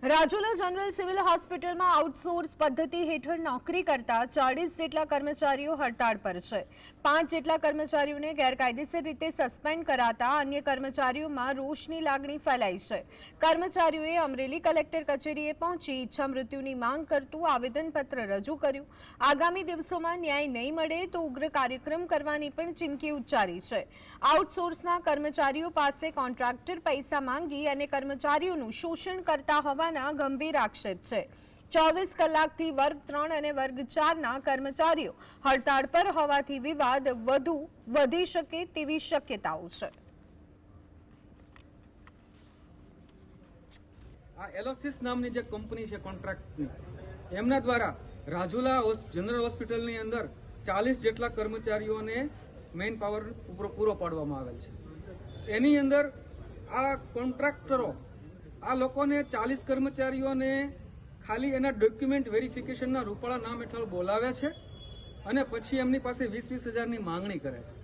Rajula general civil હોસ્પિટલમાં outsource પદ્ધતિ હેઠળ નોકરી કરતા 40 જેટલા કર્મચારીઓ હડતાળ પર છે। 5 જેટલા કર્મચારીઓને ગેરકાયદેસર રીતે સસ્પેન્ડ કરાતા અન્ય કર્મચારીઓમાં રોષની લાગણી ફેલાઈ છે। કર્મચારીઓએ અમરેલી કલેક્ટર કચેરીએ પહોંચી ઈચ્છા મૃત્યુની માંગ કરતું આવેદનપત્ર રજૂ કર્યું। આગામી દિવસોમાં ન્યાય નહીં મળે તો ઉગ્ર કાર્યક્રમ કરવાની પણ ચીમકી ઉચ્ચારી છે। આઉટસોર્સના કર્મચારીઓ પાસે કોન્ટ્રાક્ટર પૈસા માંગી અને કર્મચારીઓનું શોષણ કરતા હોવા ગંભીર આક્ષેપ છે। 24 કલાકથી વર્ગ 3 અને વર્ગ 4 ના કર્મચારીઓ હડતાળ પર હોવાથી વિવાદ વધુ વધી શકે તેવી શક્યતાઓ છે। આ એલોસિસ નામની જે કંપની છે કોન્ટ્રાક્ટની, એમના દ્વારા રાજુલા જનરલ હોસ્પિટલની અંદર 40 જેટલા કર્મચારીઓને મેઇન પાવર પૂરો પાડવામાં આવેલ છે। એની અંદર આ કોન્ટ્રાક્ટરો આ લોકોને 40 કર્મચારીઓને ખાલી એના ડોક્યુમેન્ટ વેરિફિકેશનના રૂપાળા નામ હેઠળ બોલાવે છે અને પછી એમની પાસે 20-20 હજારની માંગણી કરે છે।